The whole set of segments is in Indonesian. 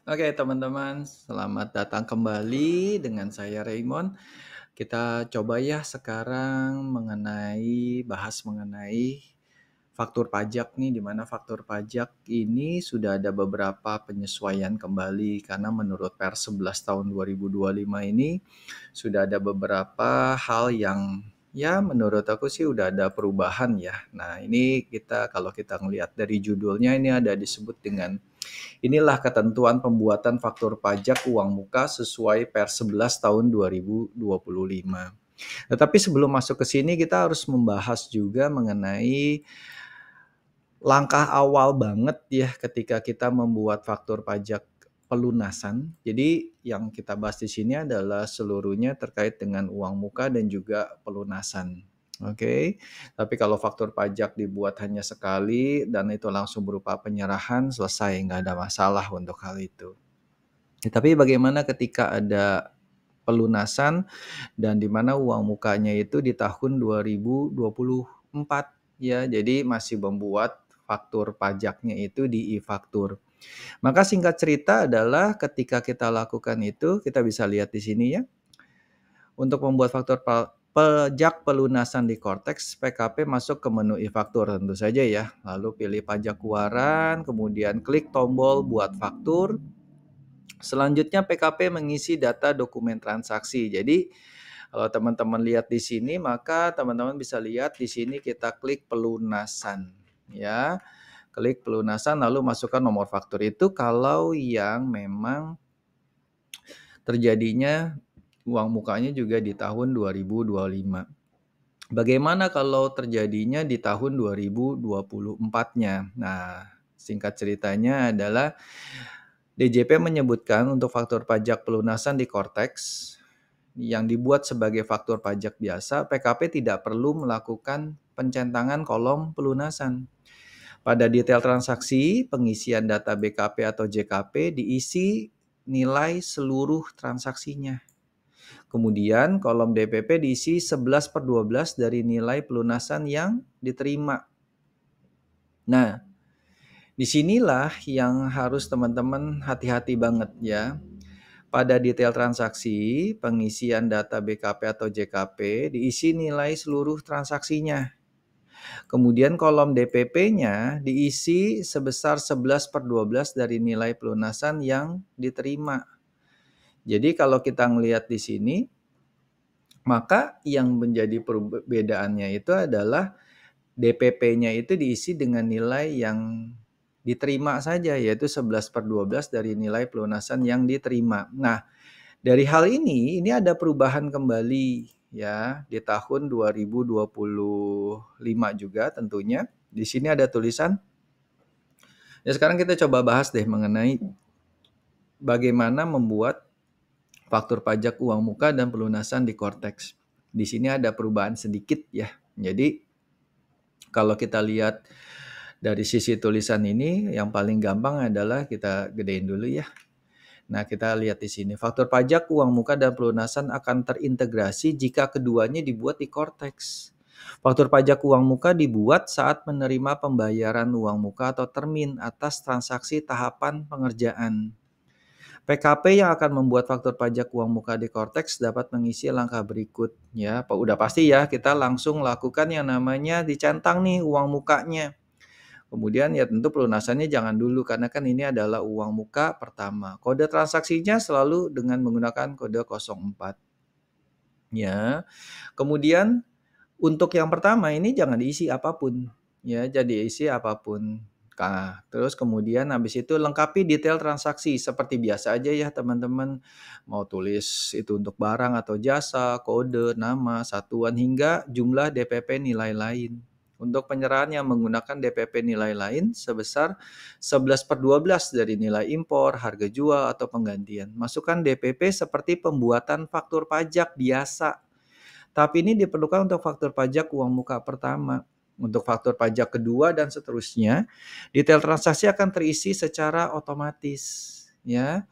Oke teman-teman, selamat datang kembali dengan saya Raymond. Kita coba ya sekarang bahas mengenai faktur pajak nih, di mana faktur pajak ini sudah ada beberapa penyesuaian kembali karena menurut Pers 11 tahun 2025 ini sudah ada beberapa hal yang ya menurut aku sih udah ada perubahan ya. Nah, ini kalau kita ngelihat dari judulnya ini ada disebut dengan inilah ketentuan pembuatan faktur pajak uang muka sesuai Pers 11 tahun 2025. Tetapi sebelum masuk ke sini kita harus membahas juga mengenai langkah awal banget ya ketika kita membuat faktur pajak pelunasan. Jadi yang kita bahas di sini adalah seluruhnya terkait dengan uang muka dan juga pelunasan. Oke, tapi kalau faktur pajak dibuat hanya sekali dan itu langsung berupa penyerahan, selesai, nggak ada masalah untuk hal itu. Tapi bagaimana ketika ada pelunasan dan di mana uang mukanya itu di tahun 2024 ya, jadi masih membuat faktur pajaknya itu di e-faktur. Maka singkat cerita adalah ketika kita lakukan itu, kita bisa lihat di sini ya, untuk membuat faktur pajak pelunasan di Cortex, PKP masuk ke menu e-faktur tentu saja ya, lalu pilih pajak keluaran, kemudian klik tombol buat faktur. Selanjutnya PKP mengisi data dokumen transaksi. Jadi kalau teman-teman lihat di sini, maka teman-teman bisa lihat di sini kita klik pelunasan ya. Klik pelunasan lalu masukkan nomor faktur itu kalau yang memang terjadinya uang mukanya juga di tahun 2025. Bagaimana kalau terjadinya di tahun 2024-nya? Nah, singkat ceritanya adalah DJP menyebutkan untuk faktur pajak pelunasan di Cortex yang dibuat sebagai faktur pajak biasa, PKP tidak perlu melakukan pencentangan kolom pelunasan. Pada detail transaksi, pengisian data BKP atau JKP diisi nilai seluruh transaksinya. Kemudian kolom DPP diisi 11/12 dari nilai pelunasan yang diterima. Nah, disinilah yang harus teman-teman hati-hati banget ya. Pada detail transaksi, pengisian data BKP atau JKP diisi nilai seluruh transaksinya. Kemudian kolom DPP-nya diisi sebesar 11/12 dari nilai pelunasan yang diterima. Jadi kalau kita ngelihat di sini, maka yang menjadi perbedaannya itu adalah DPP-nya itu diisi dengan nilai yang diterima saja, yaitu 11/12 dari nilai pelunasan yang diterima. Nah, dari hal ini ada perubahan kembali ya di tahun 2025 juga tentunya. Di sini ada tulisan. Ya sekarang kita coba bahas deh mengenai bagaimana membuat faktur pajak uang muka dan pelunasan di Cortex. Di sini ada perubahan sedikit ya. Jadi kalau kita lihat dari sisi tulisan ini, yang paling gampang adalah kita gedein dulu ya. Nah, kita lihat di sini. Faktur pajak uang muka dan pelunasan akan terintegrasi jika keduanya dibuat di Cortex. Faktur pajak uang muka dibuat saat menerima pembayaran uang muka atau termin atas transaksi tahapan pengerjaan. PKP yang akan membuat faktur pajak uang muka di Cortex dapat mengisi langkah berikut ya. Udah pasti ya, kita langsung lakukan yang namanya dicentang nih uang mukanya. Kemudian ya tentu pelunasannya jangan dulu karena kan ini adalah uang muka pertama. Kode transaksinya selalu dengan menggunakan kode 04. Ya. Kemudian untuk yang pertama ini jangan diisi apapun. Ya, jadi isi apapun. Nah, terus kemudian habis itu lengkapi detail transaksi seperti biasa aja ya teman-teman. Mau tulis itu untuk barang atau jasa, kode, nama, satuan hingga jumlah DPP nilai lain. Untuk penyerahan yang menggunakan DPP nilai lain sebesar 11/12 dari nilai impor, harga jual, atau penggantian. Masukkan DPP seperti pembuatan faktur pajak biasa. Tapi ini diperlukan untuk faktur pajak uang muka pertama. Untuk faktur pajak kedua dan seterusnya, detail transaksi akan terisi secara otomatis. Ya,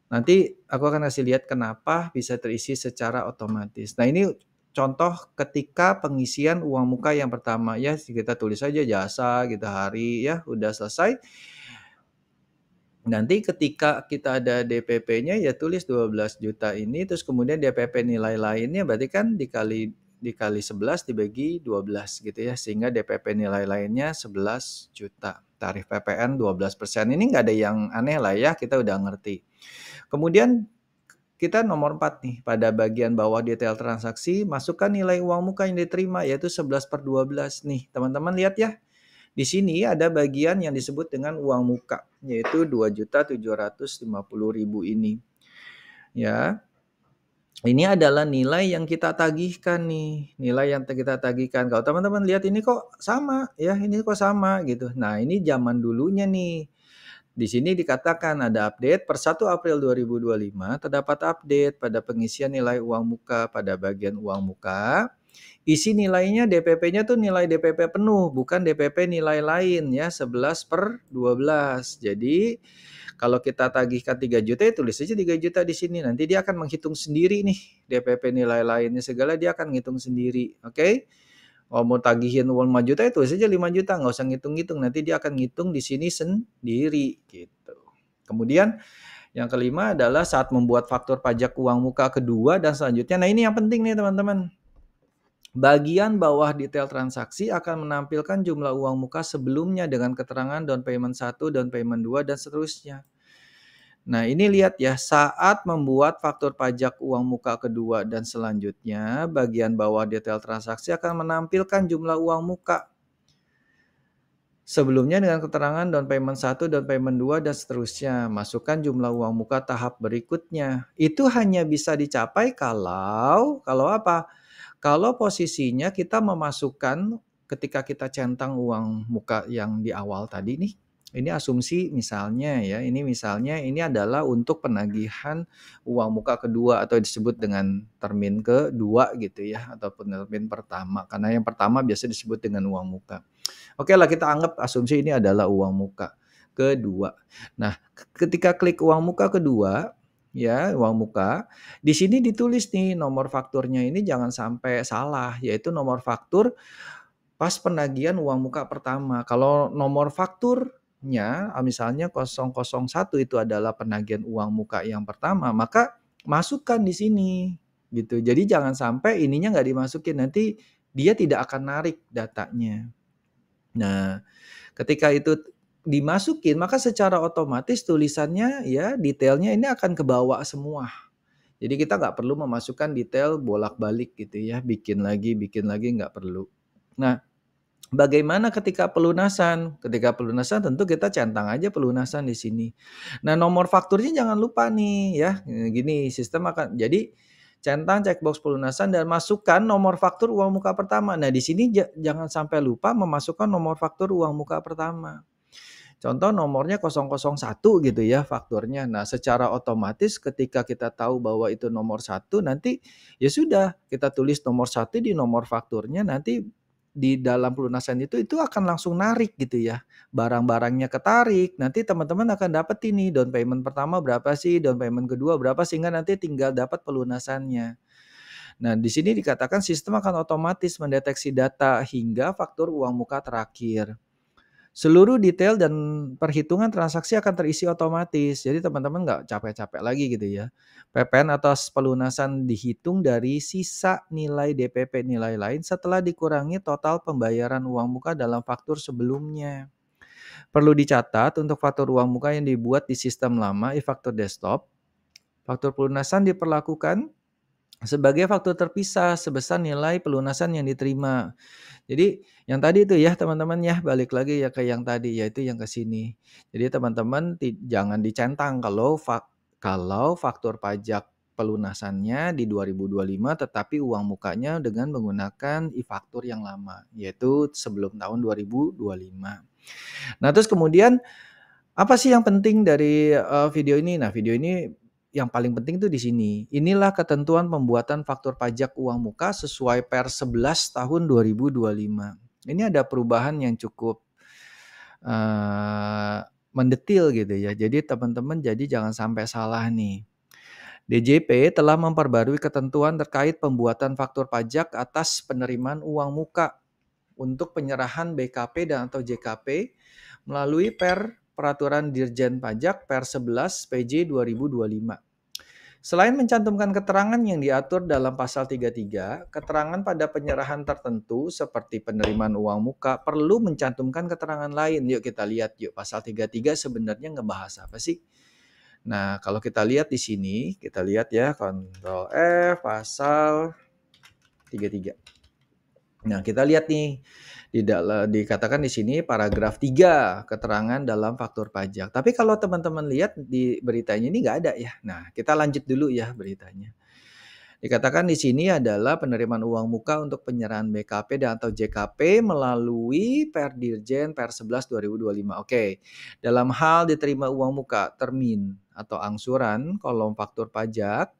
nanti aku akan kasih lihat kenapa bisa terisi secara otomatis. Nah, ini contoh ketika pengisian uang muka yang pertama ya, kita tulis saja jasa, kita hari ya, udah selesai. Nanti ketika kita ada DPP-nya ya tulis 12 juta ini, terus kemudian DPP nilai lainnya berarti kan dikali 11 dibagi 12 gitu ya, sehingga DPP nilai lainnya 11 juta. Tarif PPN 12%. Ini nggak ada yang aneh lah ya, kita udah ngerti. Kemudian kita nomor 4 nih, pada bagian bawah detail transaksi, masukkan nilai uang muka yang diterima yaitu 11/12 nih. Teman-teman lihat ya, di sini ada bagian yang disebut dengan uang muka, yaitu 2.750.000 ini. Ya, ini adalah nilai yang kita tagihkan nih, nilai yang kita tagihkan. Kalau teman-teman lihat ini kok sama ya, ini kok sama gitu. Nah, ini zaman dulunya nih. Di sini dikatakan ada update per 1 April 2025 terdapat update pada pengisian nilai uang muka pada bagian uang muka. Isi nilainya DPP-nya tuh nilai DPP penuh, bukan DPP nilai lain ya, 11/12. Jadi kalau kita tagihkan 3 juta ya tulis aja 3 juta di sini. Nanti dia akan menghitung sendiri nih DPP nilai lainnya segala dia akan ngitung sendiri. Oke? Kalau mau tagihin uang 5 juta ya tulis aja 5 juta, nggak usah ngitung-ngitung. Nanti dia akan ngitung di sini sendiri gitu. Kemudian yang kelima adalah saat membuat faktur pajak uang muka kedua dan selanjutnya. Nah, ini yang penting nih teman-teman. Bagian bawah detail transaksi akan menampilkan jumlah uang muka sebelumnya dengan keterangan down payment 1, down payment 2, dan seterusnya. Nah, ini lihat ya, saat membuat faktur pajak uang muka kedua dan selanjutnya, bagian bawah detail transaksi akan menampilkan jumlah uang muka sebelumnya dengan keterangan down payment 1, down payment 2, dan seterusnya. Masukkan jumlah uang muka tahap berikutnya. Itu hanya bisa dicapai kalau apa? Kalau posisinya kita memasukkan ketika kita centang uang muka yang di awal tadi nih, ini asumsi misalnya ya, ini misalnya ini adalah untuk penagihan uang muka kedua atau disebut dengan termin kedua gitu ya, ataupun termin pertama. Karena yang pertama biasa disebut dengan uang muka. Oke lah kita anggap asumsi ini adalah uang muka kedua. Nah, ketika klik uang muka kedua, ya uang muka, di sini ditulis nih nomor fakturnya ini jangan sampai salah, yaitu nomor faktur pas penagihan uang muka pertama. Kalau nomor fakturnya misalnya 001 itu adalah penagihan uang muka yang pertama, maka masukkan di sini gitu. Jadi jangan sampai ininya nggak dimasukin, nanti dia tidak akan narik datanya. Nah, ketika itu dimasukin, maka secara otomatis tulisannya ya detailnya ini akan kebawa semua. Jadi kita nggak perlu memasukkan detail bolak-balik gitu ya, bikin lagi nggak perlu. Nah, bagaimana ketika pelunasan? Ketika pelunasan tentu kita centang aja pelunasan di sini. Nah, nomor fakturnya jangan lupa nih ya. Gini, sistem akan jadi centang checkbox pelunasan dan masukkan nomor faktur uang muka pertama. Nah, di sini jangan sampai lupa memasukkan nomor faktur uang muka pertama. Contoh nomornya 001 gitu ya fakturnya. Nah, secara otomatis ketika kita tahu bahwa itu nomor 1 nanti ya sudah kita tulis nomor 1 di nomor fakturnya nanti di dalam pelunasan itu akan langsung narik gitu ya. Barang-barangnya ketarik, nanti teman-teman akan dapat ini down payment pertama berapa sih, down payment kedua berapa sehingga nanti tinggal dapat pelunasannya. Nah, di sini dikatakan sistem akan otomatis mendeteksi data hingga faktur uang muka terakhir. Seluruh detail dan perhitungan transaksi akan terisi otomatis. Jadi teman-teman nggak capek-capek lagi gitu ya. PPN atas pelunasan dihitung dari sisa nilai DPP nilai lain setelah dikurangi total pembayaran uang muka dalam faktur sebelumnya. Perlu dicatat untuk faktur uang muka yang dibuat di sistem lama e-faktur desktop, faktur pelunasan diperlakukan sebagai faktur terpisah sebesar nilai pelunasan yang diterima. Jadi yang tadi itu ya teman-teman ya, balik lagi ya ke yang tadi, yaitu yang ke sini. Jadi teman-teman jangan dicentang kalau faktur pajak pelunasannya di 2025 tetapi uang mukanya dengan menggunakan e-faktur yang lama, yaitu sebelum tahun 2025. Nah terus kemudian apa sih yang penting dari video ini? Nah video ini yang paling penting tuh di sini. Inilah ketentuan pembuatan faktur pajak uang muka sesuai Per 11 tahun 2025. Ini ada perubahan yang cukup mendetil gitu ya. Jadi teman-teman jadi jangan sampai salah nih. DJP telah memperbarui ketentuan terkait pembuatan faktur pajak atas penerimaan uang muka untuk penyerahan BKP dan atau JKP melalui Per Peraturan Dirjen Pajak Per 11 PJ 2025. Selain mencantumkan keterangan yang diatur dalam pasal 33, keterangan pada penyerahan tertentu seperti penerimaan uang muka perlu mencantumkan keterangan lain. Yuk kita lihat yuk pasal 33 sebenarnya ngebahas apa sih? Nah, kalau kita lihat di sini, kita lihat ya Ctrl F pasal 33. Nah, kita lihat nih dikatakan di sini paragraf 3 keterangan dalam faktur pajak. Tapi kalau teman-teman lihat di beritanya ini nggak ada ya. Nah, kita lanjut dulu ya beritanya. Dikatakan di sini adalah penerimaan uang muka untuk penyerahan BKP dan atau JKP melalui Perdirjen Per 11 2025. Oke. Dalam hal diterima uang muka, termin atau angsuran kolom faktur pajak,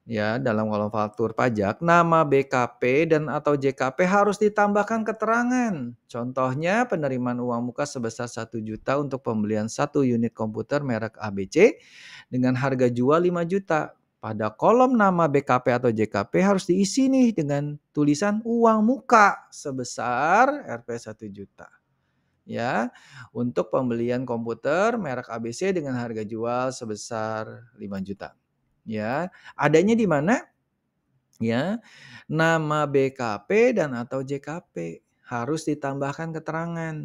ya, dalam kolom faktur pajak, nama BKP dan atau JKP harus ditambahkan keterangan. Contohnya penerimaan uang muka sebesar 1 juta untuk pembelian 1 unit komputer merek ABC dengan harga jual 5 juta. Pada kolom nama BKP atau JKP harus diisi nih dengan tulisan uang muka sebesar Rp 1 juta. Ya, untuk pembelian komputer merek ABC dengan harga jual sebesar 5 juta. Ya, adanya di mana? Ya, nama BKP dan atau JKP harus ditambahkan keterangan.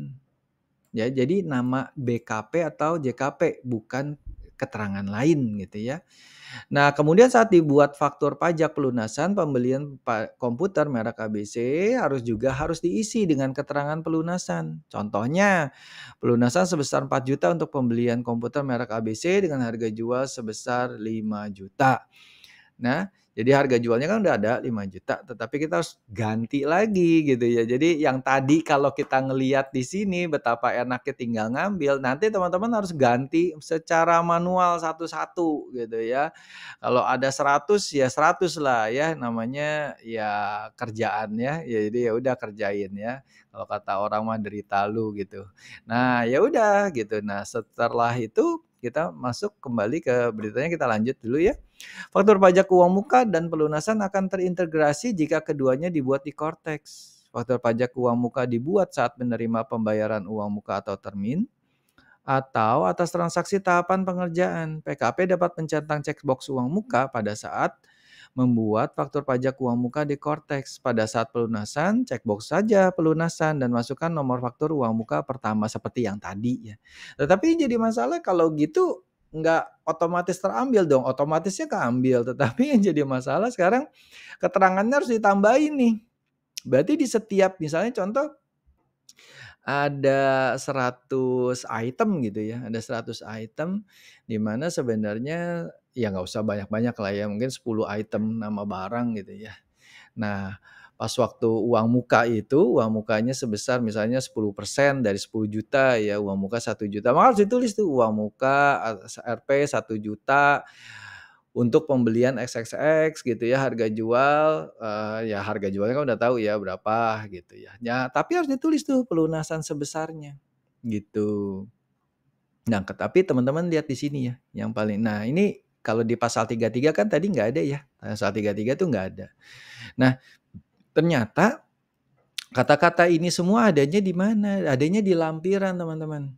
Ya, jadi nama BKP atau JKP bukan keterangan lain gitu ya. Nah, kemudian saat dibuat faktur pajak pelunasan pembelian komputer merek ABC harus diisi dengan keterangan pelunasan. Contohnya, pelunasan sebesar 4 juta untuk pembelian komputer merek ABC dengan harga jual sebesar 5 juta. Nah, jadi harga jualnya kan udah ada 5 juta, tetapi kita harus ganti lagi gitu ya. Jadi yang tadi kalau kita ngelihat di sini betapa enaknya tinggal ngambil, nanti teman-teman harus ganti secara manual satu-satu gitu ya. Kalau ada 100 ya 100 lah ya, namanya ya kerjaan ya. Ya jadi ya udah kerjain ya. Kalau kata orang mah derita lu gitu. Nah, ya udah gitu. Nah, setelah itu kita masuk kembali ke beritanya, kita lanjut dulu ya. Faktur pajak uang muka dan pelunasan akan terintegrasi jika keduanya dibuat di Cortex. Faktur pajak uang muka dibuat saat menerima pembayaran uang muka atau termin, atau atas transaksi tahapan pengerjaan. PKP dapat mencentang checkbox uang muka pada saat membuat faktur pajak uang muka di Cortex. Pada saat pelunasan, checkbox saja pelunasan dan masukkan nomor faktur uang muka pertama seperti yang tadi ya. Tetapi yang jadi masalah kalau gitu nggak otomatis terambil dong, otomatisnya keambil. Tetapi yang jadi masalah sekarang keterangannya harus ditambahin nih. Berarti di setiap misalnya contoh ada 100 item gitu ya, ada 100 item di mana sebenarnya ya nggak usah banyak-banyak lah ya, mungkin 10 item nama barang gitu ya. Nah, pas waktu uang muka itu, uang mukanya sebesar misalnya 10% dari 10 juta ya, uang muka 1 juta, maka harus ditulis tuh uang muka Rp 1 juta untuk pembelian XXX gitu ya, harga jual, ya harga jualnya kan udah tahu ya berapa gitu ya. Ya tapi harus ditulis tuh pelunasan sebesarnya, gitu. Nah, tapi teman-teman lihat di sini ya, yang paling nah ini kalau di pasal 33 kan tadi nggak ada ya, pasal 33 tuh nggak ada. Nah, ternyata kata-kata ini semua adanya di mana? Adanya di lampiran teman-teman.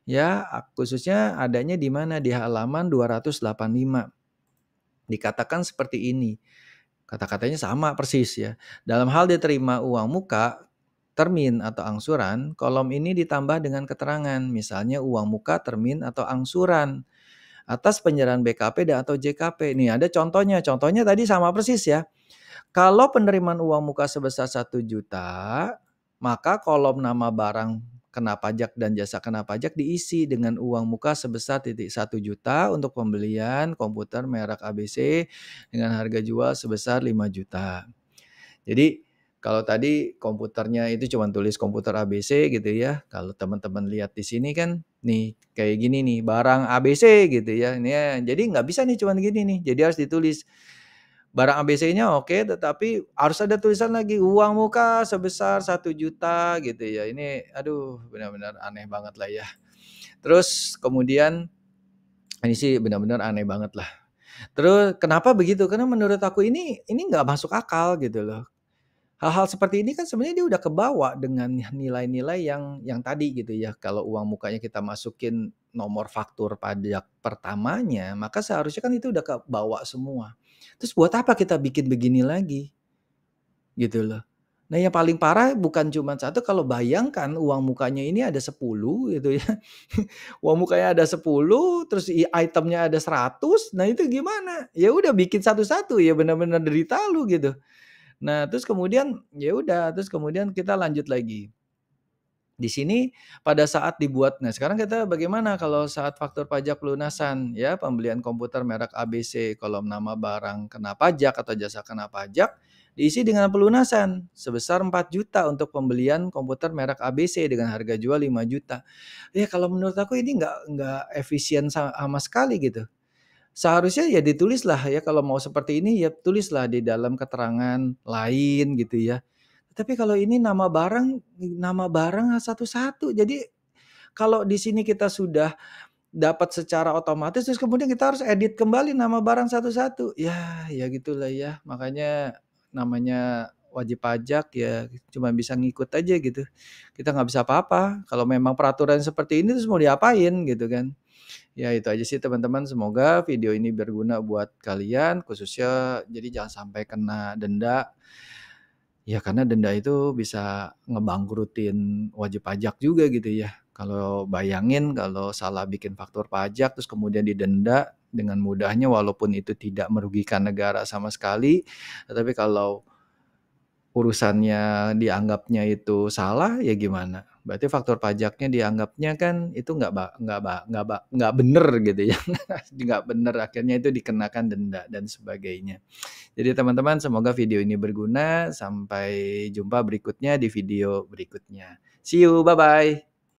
Ya, khususnya adanya di mana? Di halaman 285. Dikatakan seperti ini. Kata-katanya sama persis ya. Dalam hal diterima uang muka, termin atau angsuran, kolom ini ditambah dengan keterangan, misalnya uang muka, termin atau angsuran atas penyerahan BKP dan atau JKP. Nih ada contohnya. Contohnya tadi sama persis ya. Kalau penerimaan uang muka sebesar 1 juta, maka kolom nama barang kena pajak dan jasa kena pajak diisi dengan uang muka sebesar 1 juta untuk pembelian komputer merek ABC dengan harga jual sebesar 5 juta. Jadi kalau tadi komputernya itu cuma tulis komputer ABC gitu ya. Kalau teman-teman lihat di sini kan nih kayak gini nih, barang ABC gitu ya. Ini ya, jadi nggak bisa nih cuma gini nih. Jadi harus ditulis barang ABC-nya oke, tetapi harus ada tulisan lagi uang muka sebesar 1 juta gitu ya. Ini aduh benar-benar aneh banget lah ya. Terus kemudian ini sih benar-benar aneh banget lah. Terus kenapa begitu? Karena menurut aku ini nggak masuk akal gitu loh. Hal-hal seperti ini kan sebenarnya dia udah kebawa dengan nilai-nilai yang tadi gitu ya. Kalau uang mukanya kita masukin nomor faktur pajak pertamanya, maka seharusnya kan itu udah kebawa semua. Terus buat apa kita bikin begini lagi? Gitu loh. Nah, yang paling parah bukan cuma satu, kalau bayangkan uang mukanya ini ada 10 gitu ya. Uang mukanya ada 10, terus itemnya ada 100, nah itu gimana? Ya udah bikin satu-satu ya benar-benar derita lu gitu. Nah, terus kemudian ya udah, terus kemudian kita lanjut lagi. Di sini pada saat dibuat, nah sekarang kita bagaimana kalau saat faktur pajak pelunasan ya, pembelian komputer merek ABC, kolom nama barang kena pajak atau jasa kena pajak, diisi dengan pelunasan sebesar 4 juta untuk pembelian komputer merek ABC dengan harga jual 5 juta. Ya kalau menurut aku ini nggak efisien sama sekali gitu. Seharusnya ya ditulislah ya kalau mau seperti ini ya tulislah di dalam keterangan lain gitu ya. Tapi kalau ini nama barang satu-satu. Jadi kalau di sini kita sudah dapat secara otomatis terus kemudian kita harus edit kembali nama barang satu-satu. Ya gitulah ya. Makanya namanya wajib pajak ya cuma bisa ngikut aja gitu. Kita nggak bisa apa-apa. Kalau memang peraturan seperti ini terus mau diapain gitu kan. Ya itu aja sih teman-teman, semoga video ini berguna buat kalian, khususnya jadi jangan sampai kena denda. Ya karena denda itu bisa ngebangkrutin wajib pajak juga gitu ya. Kalau bayangin kalau salah bikin faktur pajak terus kemudian didenda dengan mudahnya walaupun itu tidak merugikan negara sama sekali, tetapi kalau urusannya dianggapnya itu salah, ya gimana? Berarti faktur pajaknya dianggapnya kan itu nggak bener gitu ya, nggak bener, akhirnya itu dikenakan denda dan sebagainya. Jadi teman-teman semoga video ini berguna, sampai jumpa berikutnya di video berikutnya. See you, bye-bye.